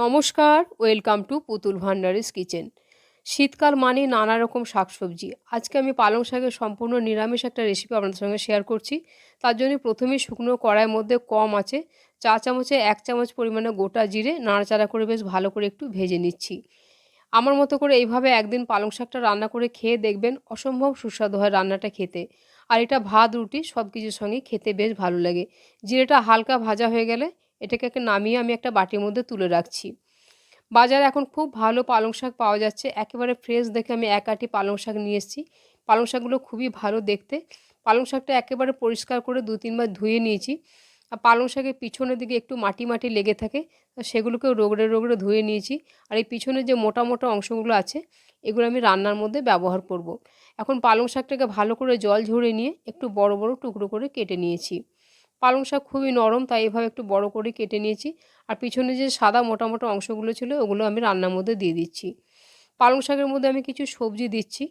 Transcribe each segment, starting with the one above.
নমস্কার, welcome to পুতুল ভান্ডারিস kitchen. শীতকাল মানেই নানা রকম শাকসবজি। আজকে আমি পালং শাকের সম্পূর্ণ নিরামিষ একটা রেসিপি আপনাদের সঙ্গে শেয়ার করছি। তার জন্য প্রথমেই শুকনো কড়াইয়ের মধ্যে কম আছে চা চামচে 1 চামচ পরিমাণে গোটা জিরে নাড়াচাড়া করে বেশ ভালো করে একটু ভেজে নিচ্ছি। আমার মতো করে এইভাবে একদিন পালং শাকটা রান্না করে খেয়ে দেখবেন, অসম্ভব সুস্বাদু হয় রান্নাটা খেতে। আর এটা ভাত, রুটি সব কিছুর সঙ্গেই খেতে বেশ ভালো লাগে। জিরেটা হালকা ভাজা হয়ে গেলে এটাকে নামিয়ে আমি একটা বাটির মধ্যে তুলে রাখছি। বাজারে এখন খুব ভালো পালং শাক পাওয়া যাচ্ছে। একেবারে ফ্রেশ দেখে আমি ১ আঁটি পালং শাক নিয়ে এসেছি। পালং শাকগুলো খুবই ভালো দেখতে। পালং শাকটা একেবারে পরিষ্কার করে ২-৩ বার ধুয়ে নিয়েছি। আর পালং শাকের পিছনের দিকে একটু মাটি, মাটি লেগে থাকে। সেগুলোকেও রগড়ে, রগড়ে ধুয়ে নিয়েছি। আর এই পিছনের যে মোটা, মোটা অংশগুলো আছে এগুলো আমি রান্নার মধ্যে ব্যবহার করব। এখন পালং শাকটাকে ভালো করে জল ঝরিয়ে নিয়ে একটু বড়, বড় টুকরো করে কেটে নিয়েছি। পালং শাক খুবই নরম, তাই এভাবে একটু বড় করে কেটে নিয়েছি। আর পিছনে যে সাদা মোটা মোটা অংশগুলো ছিল ওগুলো আমি রান্নার মধ্যে দিয়ে দিচ্ছি। পালং শাকের মধ্যে আমি কিছু সবজি দিচ্ছি।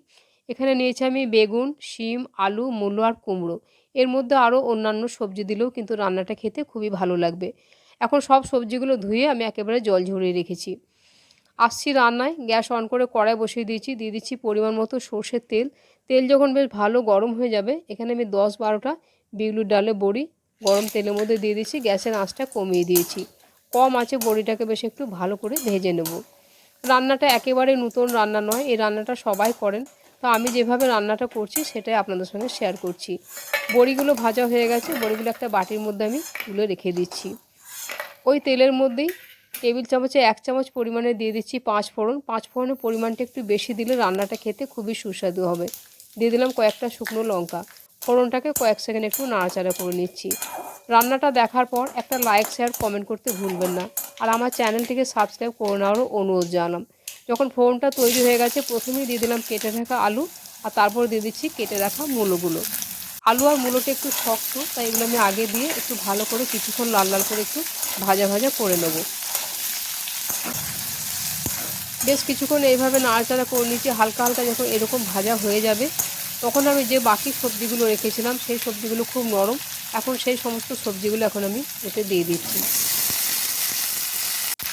এখানে নিয়েছি আমি বেগুন, শিম, আলু, মূলো আর কুমড়ো। এর মধ্যে আরও অন্যান্য সবজি দিলেও কিন্তু রান্নাটা খেতে খুবই ভালো লাগবে। এখন সব সবজিগুলো ধুয়ে আমি একেবারে জল ঝরিয়ে রেখেছি। আসছি রান্নায়। গ্যাস অন করে কড়াই বসিয়ে দিয়েছি। দিয়ে দিচ্ছি পরিমাণ মতো সর্ষের তেল। তেল যখন বেশ ভালো গরম হয়ে যাবে এখানে আমি ১০-১২টা বিউলির ডালের বড়ি গরম তেলের মধ্যে দিয়ে দিচ্ছি। গ্যাসের আঁচটা কমিয়ে দিয়েছি। কম আঁচে বড়িটাকে বেশ একটু ভালো করে ভেজে নেব। রান্নাটা একেবারে নতুন রান্না নয়, এই রান্নাটা সবাই করেন। তো আমি যেভাবে রান্নাটা করছি সেটাই আপনাদের সঙ্গে শেয়ার করছি। বড়িগুলো ভাজা হয়ে গেছে। বড়িগুলো একটা বাটির মধ্যে আমি তুলে রেখে দিচ্ছি। ওই তেলের মধ্যেই টেবিল চামচে 1 চামচ পরিমাণে দিয়ে দিচ্ছি 5 ফোড়ন। 5 ফোড়নের পরিমাণটা একটু বেশি দিলে রান্নাটা খেতে খুবই সুস্বাদু হবে। দিয়ে দিলাম কয়েকটা শুকনো লঙ্কা। ফোড়নটাকে কয়েক সেকেন্ড একটু নাড়াচাড়া করে নিচ্ছি। রান্নাটা দেখার পর একটা লাইক, শেয়ার, কমেন্ট করতে ভুলবেন না। আর আমার চ্যানেলটিকে সাবস্ক্রাইব করে নেওয়ারও অনুরোধ জানালাম। যখন ফোড়নটা তৈরি হয়ে গেছে প্রথমেই দিয়ে দিলাম কেটে রাখা আলু, আর তারপর দিয়ে দিচ্ছি কেটে রাখা মূলোগুলো। আলু আর মূলোটা একটু শক্ত, তাই এগুলো আমি আগে দিয়ে একটু ভালো করে কিছুক্ষণ লাল লাল করে একটু ভাজা ভাজা করে নেব। বেশ কিছুক্ষণ এইভাবে নাড়াচাড়া করে নিচ্ছি। হালকা হালকা যখন এরকম ভাজা হয়ে যাবে তখন আমি যে বাকি সবজিগুলো রেখেছিলাম সেই সবজিগুলো খুব নরম। এখন সেই সমস্ত সবজিগুলো এখন আমি এতে দিয়ে দিচ্ছি।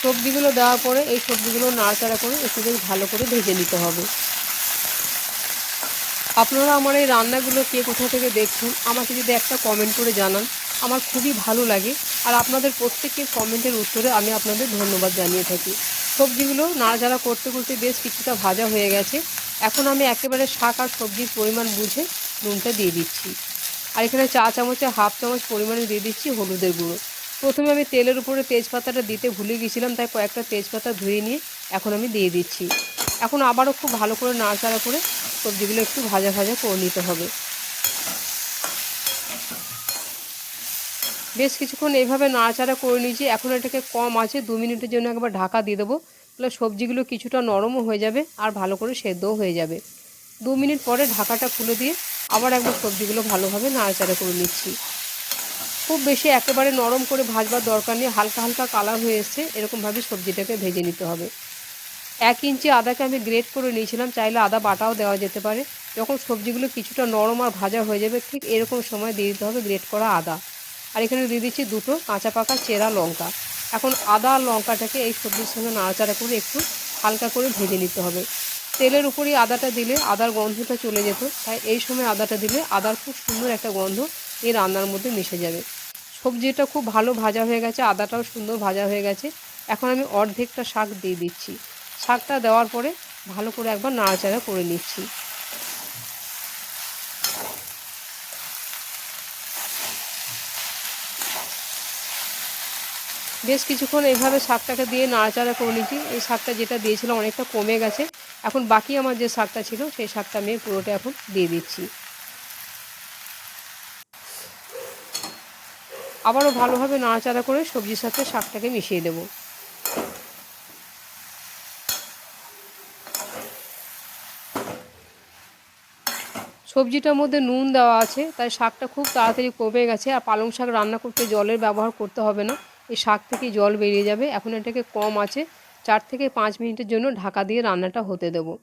সবজিগুলো দেওয়ার পরে এই সবজিগুলো নাড়াচাড়া করে একটু বেশ ভালো করে ভেজে নিতে হবে। আপনারা আমার এই রান্নাগুলো কে কোথা থেকে দেখছেন আমাকে যদি একটা কমেন্ট করে জানান, আমার খুবই ভালো লাগে। আর আপনাদের প্রত্যেকের কমেন্টের উত্তরে আমি আপনাদের ধন্যবাদ জানিয়ে থাকি। সবজিগুলো নাড়াচাড়া করতে করতে বেশ কিছুটা ভাজা হয়ে গেছে। এখন আমি একেবারে শাক আর সবজির পরিমাণ বুঝে নুনটা দিয়ে দিচ্ছি। আর এখানে চা চামচে হাফ চামচ পরিমাণে দিয়ে দিচ্ছি হলুদের গুঁড়ো। প্রথমে আমি তেলের উপরে তেজপাতাটা দিতে ভুলে গেছিলাম, তাই কয়েকটা তেজপাতা ধুয়ে নিয়ে এখন আমি দিয়ে দিচ্ছি। এখন আবারও খুব ভালো করে নাড়াচাড়া করে সবজিগুলো একটু ভাজা ভাজা করে নিতে হবে। বেশ কিছুক্ষণ এইভাবে নাড়াচাড়া করে নিয়েছি। এখন এটাকে কম আঁচে 2 মিনিটের জন্য একবার ঢাকা দিয়ে দেবো। তাহলে সবজিগুলো কিছুটা নরমও হয়ে যাবে আর ভালো করে সেদ্ধও হয়ে যাবে। 2 মিনিট পরে ঢাকাটা খুলে দিয়ে আবার একবার সবজিগুলো ভালোভাবে নাড়াচাড়া করে নিচ্ছি। খুব বেশি একেবারে নরম করে ভাজবার দরকার নেই। হালকা হালকা কালার হয়ে এসছে এরকমভাবে সবজিটাকে ভেজে নিতে হবে। 1 ইঞ্চি আদাকে আমি গ্রেট করে নিয়েছিলাম, চাইলে আদা বাটাও দেওয়া যেতে পারে। যখন সবজিগুলো কিছুটা নরম আর ভাজা হয়ে যাবে ঠিক এরকম সময় দিয়ে দিতে হবে গ্রেট করা আদা। আর এখানে দিয়ে দিচ্ছি 2টো কাঁচা পাকা চেরা লঙ্কা। এখন আদা আর লঙ্কাটাকে এই সবজির সঙ্গে নাড়াচাড়া করে একটু হালকা করে ভেজে নিতে হবে। তেলের উপরই আদাটা দিলে আদার গন্ধটা চলে যেত, তাই এই সময় আদাটা দিলে আদার খুব সুন্দর একটা গন্ধ এই রান্নার মধ্যে মিশে যাবে। সবজিটা খুব ভালো ভাজা হয়ে গেছে, আদাটাও সুন্দর ভাজা হয়ে গেছে। এখন আমি অর্ধেকটা শাক দিয়ে দিচ্ছি। শাকটা দেওয়ার পরে ভালো করে একবার নাড়াচাড়া করে নিচ্ছি। বেশ কিছুক্ষণ এইভাবে শাকটাকে দিয়ে নাড়াচাড়া করে নিচ্ছি। এই শাকটা যেটা দিয়েছিলাম অনেকটা কমে গেছে। এখন বাকি আমার যে শাকটা ছিল সেই শাকটা আমি পুরোটা এখন দিয়ে দিচ্ছি। আবারও ভালোভাবে নাড়াচাড়া করে সবজির সাথে শাকটাকে মিশিয়ে দেবো। সবজিটার মধ্যে নুন দেওয়া আছে, তাই শাকটা খুব তাড়াতাড়ি কমে গেছে। আর পালং শাক রান্না করতে জলের ব্যবহার করতে হবে না, এই শাক থেকেই জল বেরিয়ে যাবে। এখন এটাকে কম আছে 4 থেকে 5 মিনিটের জন্য ঢাকা দিয়ে রান্নাটা হতে দেবো।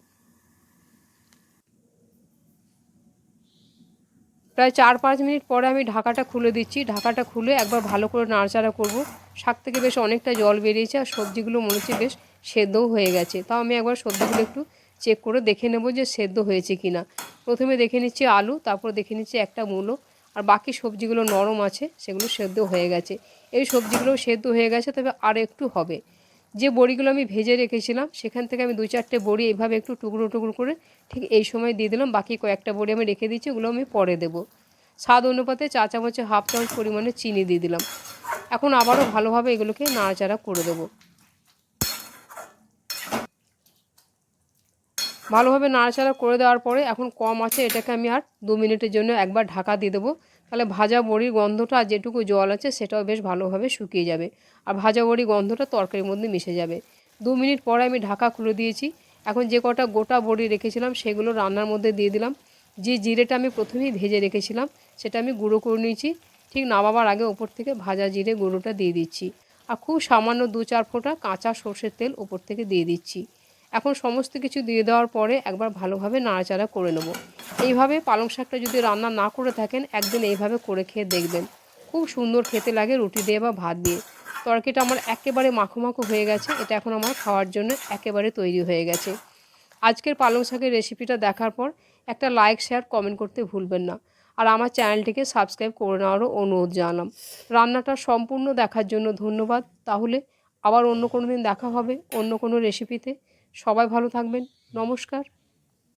প্রায় 4-5 মিনিট পরে আমি ঢাকাটা খুলে দিচ্ছি। ঢাকাটা খুলে একবার ভালো করে নাড়াচাড়া করব। শাক থেকে বেশ অনেকটা জল বেরিয়েছে আর সবজিগুলো মনে হচ্ছে বেশ সেদ্ধও হয়ে গেছে। তাও আমি একবার সবজিগুলো একটু চেক করে দেখে নেব যে সেদ্ধ হয়েছে কি না। প্রথমে দেখে নিচ্ছি আলু, তারপর দেখে নিচ্ছি একটা মূলো, আর বাকি সবজিগুলো নরম আছে, সেগুলো সেদ্ধ হয়ে গেছে। এই সবজিগুলোও সেদ্ধ হয়ে গেছে, তবে আর একটু হবে। যে বড়িগুলো আমি ভেজে রেখেছিলাম সেখান থেকে আমি 2-4টে বড়ি এইভাবে একটু টুকরো টুকরো করে ঠিক এই সময় দিয়ে দিলাম। বাকি কয়েকটা বড়ি আমি রেখে দিচ্ছি, ওগুলো আমি পরে দেবো। স্বাদ অনুপাতে চা চামচে 1/2 চামচ পরিমাণে চিনি দিয়ে দিলাম। এখন আবারও ভালোভাবে এগুলোকে নাড়াচাড়া করে দেবো। ভালোভাবে নাড়াচাড়া করে দেওয়ার পরে এখন কম আছে, এটাকে আমি আর 2 মিনিটের জন্য একবার ঢাকা দিয়ে দেবো। তাহলে ভাজা বড়ির গন্ধটা আর যেটুকু জল আছে সেটাও বেশ ভালোভাবে শুকিয়ে যাবে, আর ভাজা বড়ির গন্ধটা তরকারির মধ্যে মিশে যাবে। 2 মিনিট পরে আমি ঢাকা খুলে দিয়েছি। এখন যে কটা গোটা বড়ি রেখেছিলাম সেগুলো রান্নার মধ্যে দিয়ে দিলাম। যে জিরেটা আমি প্রথমেই ভেজে রেখেছিলাম সেটা আমি গুঁড়ো করে নিয়েছি। ঠিক নামাবার আগে ওপর থেকে ভাজা জিরে গুঁড়োটা দিয়ে দিচ্ছি, আর খুব সামান্য 2-4 ফোঁটা কাঁচা সর্ষের তেল ওপর থেকে দিয়ে দিচ্ছি। এখন সমস্ত কিছু দিয়ে দেওয়ার পরে একবার ভালোভাবে নাড়াচাড়া করে নেব। এইভাবে পালং শাকটা যদি রান্না না করে থাকেন, একদিন এইভাবে করে খেয়ে দেখবেন, খুব সুন্দর খেতে লাগে রুটি দিয়ে বা ভাত দিয়ে। তরকারিটা আমার একেবারে মাখো মাখো হয়ে গেছে, এটা এখন আমার খাওয়ার জন্য একেবারে তৈরি হয়ে গেছে। আজকের পালং শাকের রেসিপিটা দেখার পর একটা লাইক, শেয়ার, কমেন্ট করতে ভুলবেন না, আর আমার চ্যানেলটিকে সাবস্ক্রাইব করে নেওয়ারও অনুরোধ জানালাম। রান্নাটা সম্পূর্ণ দেখার জন্য ধন্যবাদ। তাহলে আবার অন্য কোনো দিন দেখা হবে অন্য কোনো রেসিপিতে। সবাই ভালো থাকবেন। নমস্কার।